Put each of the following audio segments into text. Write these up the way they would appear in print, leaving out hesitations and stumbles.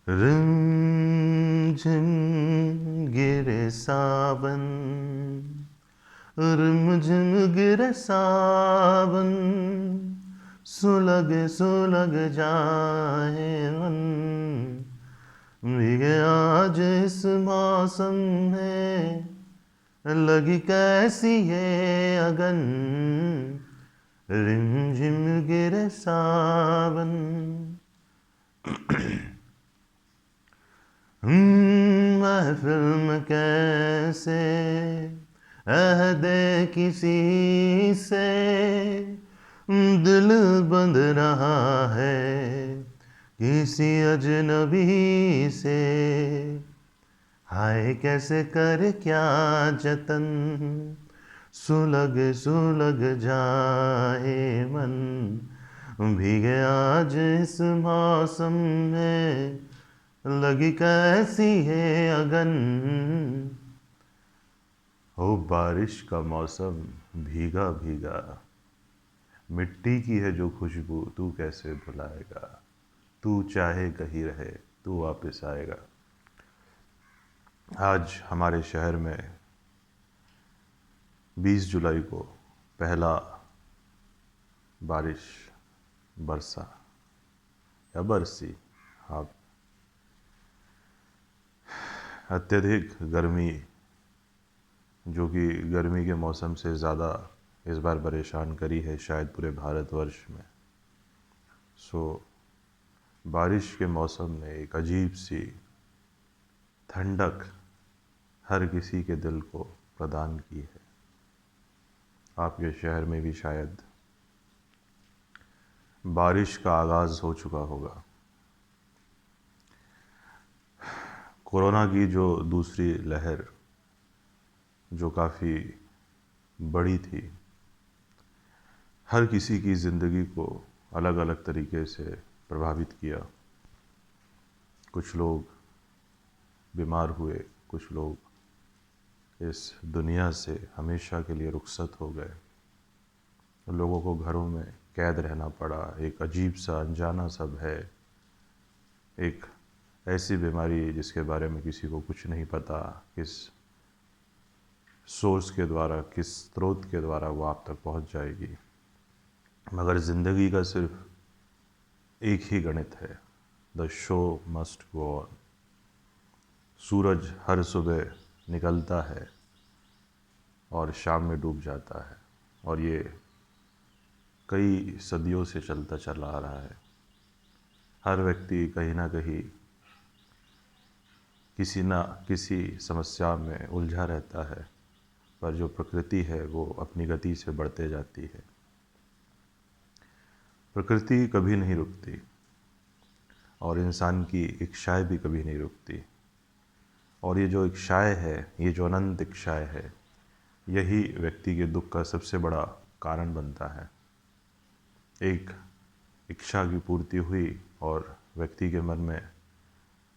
रिमझिम गिरे सावन, रिमझिम गिरे सावन, सुलग सुलग जाए मन। भीगे आज इस मौसम में, लगी कैसी ये अगन। रिमझिम गिरे सावन। महफिल में कैसे अहदे किसी से दिल बंध रहा है, किसी अजनबी से। हाय कैसे कर क्या जतन, सुलग सुलग जाए मन। भीगे आज इस मौसम में, लगी कैसी है अगन। हो बारिश का मौसम भीगा भीगा, मिट्टी की है जो खुशबू तू कैसे भुलाएगा। तू चाहे कहीं रहे तू वापस आएगा। आज हमारे शहर में 20 जुलाई को पहला बारिश बरसा या बरसी। हाँ, अत्यधिक गर्मी, जो कि गर्मी के मौसम से ज़्यादा इस बार परेशान करी है शायद पूरे भारतवर्ष में। बारिश के मौसम में एक अजीब सी ठंडक हर किसी के दिल को प्रदान की है। आपके शहर में भी शायद बारिश का आगाज़ हो चुका होगा। कोरोना की जो दूसरी लहर, जो काफ़ी बड़ी थी, हर किसी की ज़िंदगी को अलग अलग तरीके से प्रभावित किया। कुछ लोग बीमार हुए, कुछ लोग इस दुनिया से हमेशा के लिए रुखसत हो गए। लोगों को घरों में कैद रहना पड़ा। एक अजीब सा अनजाना सब है, एक ऐसी बीमारी जिसके बारे में किसी को कुछ नहीं पता, किस सोर्स के द्वारा, किस स्रोत के द्वारा वो आप तक पहुंच जाएगी। मगर ज़िंदगी का सिर्फ एक ही गणित है, the show must go on. सूरज हर सुबह निकलता है और शाम में डूब जाता है, और ये कई सदियों से चलता चला आ रहा है। हर व्यक्ति कहीं ना कहीं किसी न किसी समस्या में उलझा रहता है, पर जो प्रकृति है वो अपनी गति से बढ़ते जाती है। प्रकृति कभी नहीं रुकती और इंसान की इच्छाएं भी कभी नहीं रुकती। और ये जो इच्छाएं है, ये जो अनंत इच्छाएं है, यही व्यक्ति के दुख का सबसे बड़ा कारण बनता है। एक इच्छा की पूर्ति हुई और व्यक्ति के मन में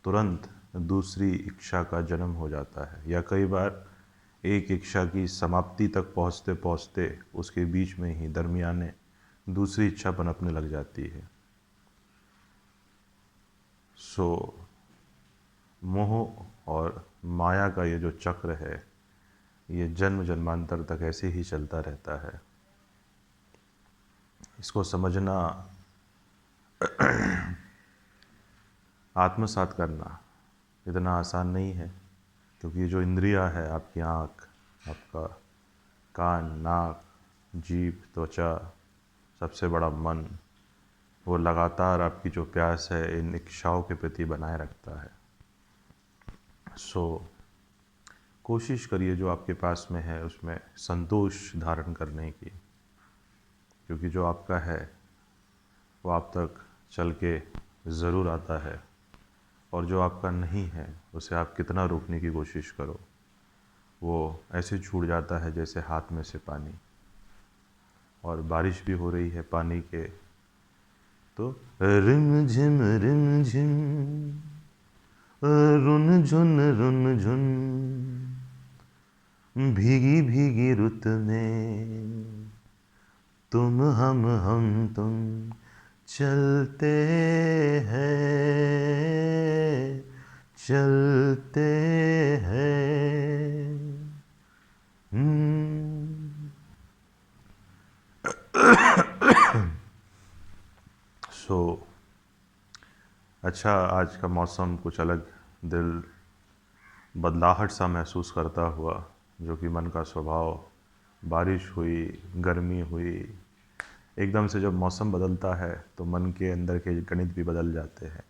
तुरंत दूसरी इच्छा का जन्म हो जाता है, या कई बार एक इच्छा की समाप्ति तक पहुँचते पहुँचते उसके बीच में ही दरमियाने दूसरी इच्छा पनपने लग जाती है। मोह और माया का ये जो चक्र है, ये जन्म जन्मांतर तक ऐसे ही चलता रहता है। इसको समझना, आत्मसात करना इतना आसान नहीं है, क्योंकि जो इंद्रियां है, आपकी आँख, आपका कान, नाक, जीभ, त्वचा, सबसे बड़ा मन, वो लगातार आपकी जो प्यास है इन इच्छाओं के प्रति बनाए रखता है। कोशिश करिए जो आपके पास में है उसमें संतोष धारण करने की, क्योंकि जो आपका है वो आप तक चल के ज़रूर आता है, और जो आपका नहीं है उसे आप कितना रोकने की कोशिश करो, वो ऐसे छूट जाता है जैसे हाथ में से पानी। और बारिश भी हो रही है पानी के, तो रिमझिम रिमझिम, रुन झुन, भीगी भीगी रुत में, तुम हम तुम, चलते हैं, चलते हैं। सो अच्छा, आज का मौसम कुछ अलग, दिल बदलाहट सा महसूस करता हुआ, जो कि मन का स्वभाव। बारिश हुई, गर्मी हुई, एकदम से जब मौसम बदलता है तो मन के अंदर के गणित भी बदल जाते हैं।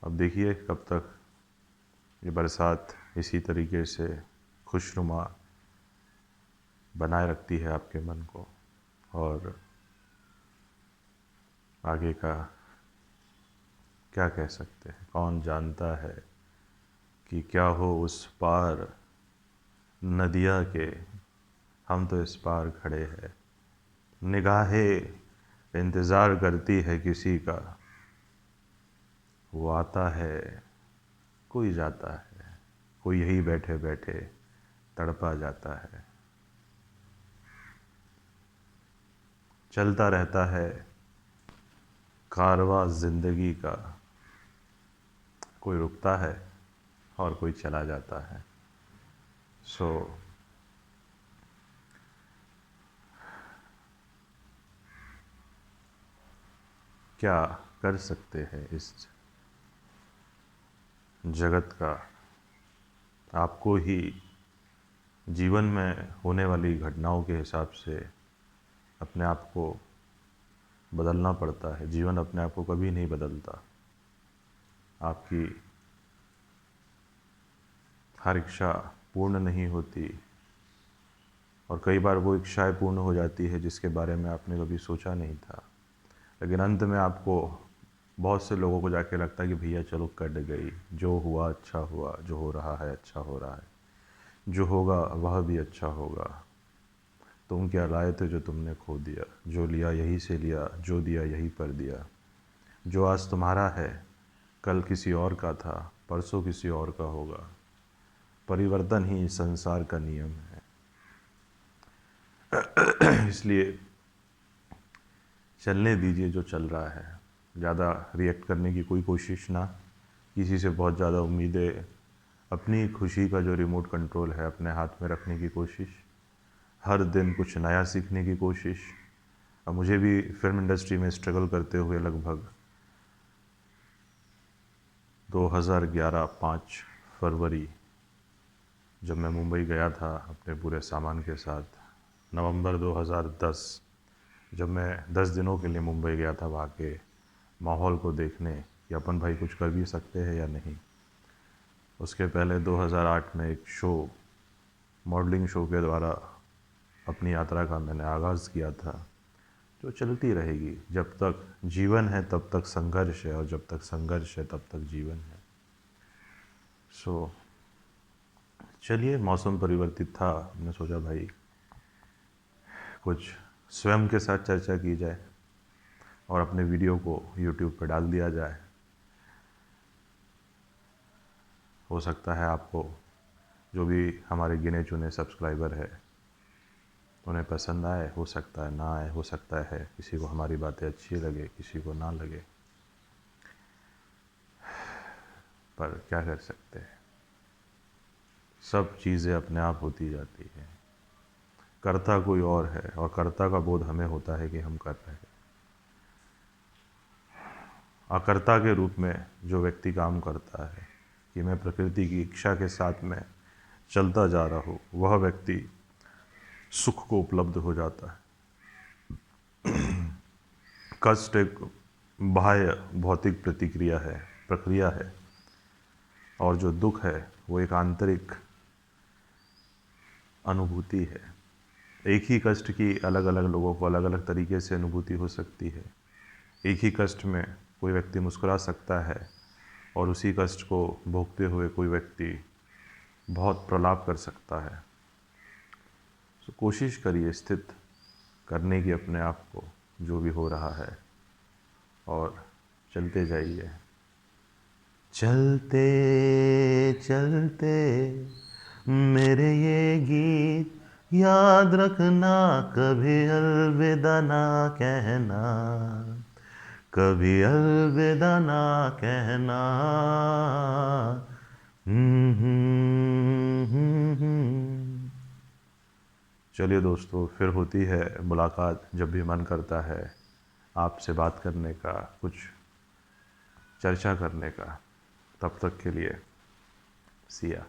अब देखिए कब तक ये बरसात इसी तरीके से खुशनुमा बनाए रखती है आपके मन को, और आगे का क्या कह सकते हैं, कौन जानता है कि क्या हो उस पार नदिया के, हम तो इस पार खड़े हैं। निगाहें इंतज़ार करती है किसी का, वो आता है, कोई जाता है, कोई यही बैठे बैठे तड़पा जाता है। चलता रहता है कारवां ज़िंदगी का, कोई रुकता है और कोई चला जाता है। सो क्या कर सकते हैं इस जगत का, आपको ही जीवन में होने वाली घटनाओं के हिसाब से अपने आप को बदलना पड़ता है। जीवन अपने आप को कभी नहीं बदलता। आपकी हर इच्छा पूर्ण नहीं होती, और कई बार वो इच्छाएं पूर्ण हो जाती है जिसके बारे में आपने कभी सोचा नहीं था, लेकिन अंत में आपको, बहुत से लोगों को जाके लगता है कि भैया चलो कट गई, जो हुआ अच्छा हुआ, जो हो रहा है अच्छा हो रहा है, जो होगा वह भी अच्छा होगा। तुम क्या लाए थे जो तुमने खो दिया, जो लिया यहीं से लिया, जो दिया यहीं पर दिया। जो आज तुम्हारा है कल किसी और का था, परसों किसी और का होगा। परिवर्तन ही संसार का नियम है। इसलिए चलने दीजिए जो चल रहा है। ज़्यादा रिएक्ट करने की कोई कोशिश ना, किसी से बहुत ज़्यादा उम्मीदें, अपनी खुशी का जो रिमोट कंट्रोल है अपने हाथ में रखने की कोशिश, हर दिन कुछ नया सीखने की कोशिश। अब मुझे भी फिल्म इंडस्ट्री में स्ट्रगल करते हुए लगभग 2011 5 फरवरी, जब मैं मुंबई गया था अपने पूरे सामान के साथ, नवंबर 2010 जब मैं 10 दिनों के लिए मुंबई गया था वहाँ के माहौल को देखने कि अपन भाई कुछ कर भी सकते हैं या नहीं। उसके पहले 2008 में एक शो, मॉडलिंग शो के द्वारा अपनी यात्रा का मैंने आगाज़ किया था, जो चलती रहेगी। जब तक जीवन है तब तक संघर्ष है, और जब तक संघर्ष है तब तक जीवन है। सो चलिए, मौसम परिवर्तित था, मैंने सोचा भाई कुछ स्वयं के साथ चर्चा की जाए और अपने वीडियो को यूट्यूब पर डाल दिया जाए। हो सकता है आपको, जो भी हमारे गिने चुने सब्सक्राइबर है, उन्हें पसंद आए, हो सकता है ना आए, हो सकता है किसी को हमारी बातें अच्छी लगे, किसी को ना लगे, पर क्या कर सकते हैं। सब चीज़ें अपने आप होती जाती हैं। कर्ता कोई और है, और कर्ता का बोध हमें होता है कि हम कर रहे हैं। अकर्ता के रूप में जो व्यक्ति काम करता है कि मैं प्रकृति की इच्छा के साथ में चलता जा रहा हूँ, वह व्यक्ति सुख को उपलब्ध हो जाता है। कष्ट एक बाह्य भौतिक प्रक्रिया है, और जो दुख है वो एक आंतरिक अनुभूति है। एक ही कष्ट की अलग अलग लोगों को अलग अलग तरीके से अनुभूति हो सकती है। एक ही कष्ट में कोई व्यक्ति मुस्कुरा सकता है, और उसी कष्ट को भोगते हुए कोई व्यक्ति बहुत प्रलाप कर सकता है। तो कोशिश करिए स्थित करने की अपने आप को, जो भी हो रहा है, और चलते जाइए। चलते चलते मेरे ये गीत याद रखना कभी अलविदा ना कहना, कभी अलविदा ना कहना। चलिए दोस्तों, फिर होती है मुलाकात जब भी मन करता है आपसे बात करने का, कुछ चर्चा करने का। तब तक के लिए सिया।